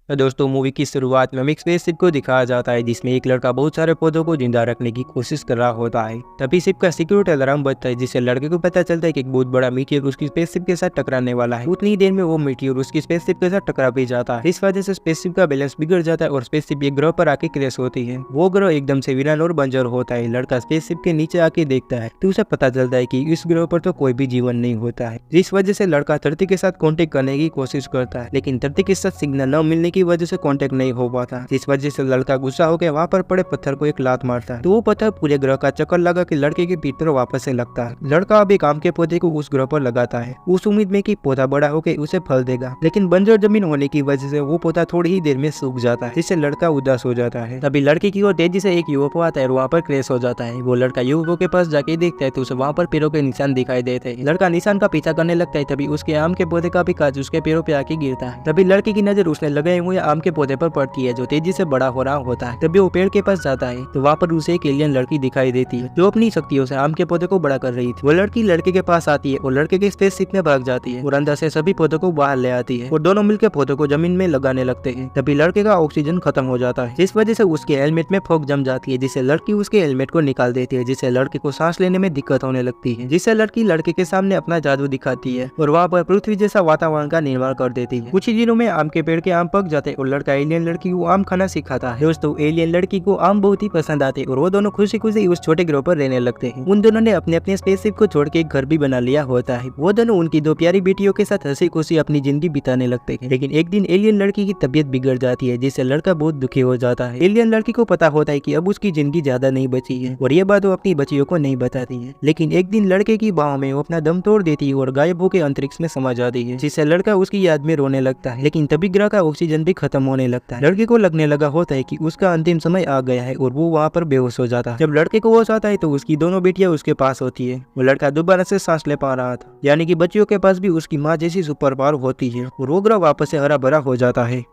तो दोस्तों मूवी की शुरुआत में एक स्पेसशिप को दिखाया जाता है जिसमें एक लड़का बहुत सारे पौधों को जिंदा रखने की कोशिश कर रहा होता है। तभी शिप का सिक्योरिटी अलार्म बजता है जिससे लड़के को पता चलता है कि एक बहुत बड़ा मीटियोर उसकी स्पेसशिप के साथ टकराने वाला है। उतनी देर में वो मीटियोर उसकी स्पेसशिप के साथ टकरा भी जाता है। इस वजह से स्पेसशिप का बैलेंस बिगड़ जाता है और स्पेसशिप एक ग्रह पर आके क्रैश होती है। वो ग्रह एकदम से वीरान और बंजर होता है। लड़का स्पेसशिप के नीचे आके देखता है तो उसे पता चलता है कि इस ग्रह पर तो कोई भी जीवन नहीं होता है। जिस वजह से लड़का धरती के साथ कॉन्टेक्ट करने की कोशिश करता है, लेकिन धरती के साथ सिग्नल न मिलने की वजह से कॉन्टेक्ट नहीं हो पाता। जिस वजह से लड़का गुस्सा होकर वहाँ पर पड़े पत्थर को एक लात मारता है तो वो पत्थर पूरे ग्रह का चक्कर लगा के लड़के के पीठ पर वापस से लगता है। लड़का अब एक आम के पौधे को उस ग्रह पर लगाता है उस उम्मीद में कि पौधा बड़ा होकर उसे फल देगा, लेकिन बंजर जमीन होने की वजह से वो पौधा थोड़ी ही देर में सूख जाता है जिससे लड़का उदास हो जाता है। तभी लड़के की ओर तेजी से एक यूएफओ आता है और वहाँ पर क्रैश हो जाता है। वो लड़का यूएफओ के पास जाके देखता है तो उसे वहाँ पर पैरों के निशान दिखाई देते हैं। लड़का निशान का पीछा करने लगता है तभी उसके आम के पौधे का भी कांच उसके पैरों पे आके गिरता है। तभी लड़के की नजर उसने लगाए हुए आम के पौधे पर पड़ती है जो तेजी से बड़ा हो रहा होता है। तभी वो पेड़ के पास जाता है तो वहाँ पर उसे एक एलियन लड़की दिखाई देती है जो अपनी शक्तियों से आम के पौधे को बड़ा कर रही थी। वो लड़की लड़के के पास आती है और लड़के के स्पेसशिप में भाग जाती है और अंदर से सभी पौधों को बाहर ले आती है और दोनों मिलकर पौधों को जमीन में लगाने लगते हैं। तभी लड़के का ऑक्सीजन खत्म हो जाता है जिस वजह से उसके हेलमेट में फॉग जम जाती है जिससे लड़की उसके हेलमेट को निकाल देती है, जिससे लड़के को सांस लेने में दिक्कत होने लगती है। जिससे लड़की लड़के के सामने अपना जादू दिखाती है और वहाँ पर पृथ्वी जैसा वातावरण का निर्माण कर देती है। कुछ ही दिनों में आम के पेड़ के आम पक जाते और लड़का एलियन लड़की को आम खाना सिखाता है। दोस्तों एलियन लड़की को आम बहुत ही पसंद आते और वो दोनों खुशी खुशी उस छोटे ग्रह पर रहने लगते हैं। उन दोनों ने अपने अपने स्पेसशिप को छोड़ के एक घर भी बना लिया होता है। वो दोनों उनकी दो प्यारी बेटियों के साथ हंसी खुशी अपनी जिंदगी बिताने लगते हैं। लेकिन एक दिन एलियन लड़की की तबीयत बिगड़ जाती है जिससे लड़का बहुत दुखी हो जाता है। एलियन लड़की को पता होता है कि अब उसकी जिंदगी ज्यादा नहीं बची है और ये बात वो अपनी बच्चियों को नहीं बताती है। लेकिन एक दिन लड़के की बाहों में वो अपना दम तोड़ देती है और गायब होकर अंतरिक्ष में समा जाती है, जिससे लड़का उसकी याद में रोने लगता है। लेकिन तभी ग्रह का ऑक्सीजन भी खत्म होने लगता है। लड़के को लगने लगा होता है कि उसका अंतिम समय आ गया है और वो वहाँ पर बेहोश हो जाता है। जब लड़के को होश आता है तो उसकी दोनों बेटियां उसके पास होती है। वो लड़का दोबारा से सांस ले पा रहा था, यानी कि बच्चियों के पास भी उसकी माँ जैसी सुपर पावर होती है और वो ग्रह वापस से हरा भरा हो जाता है।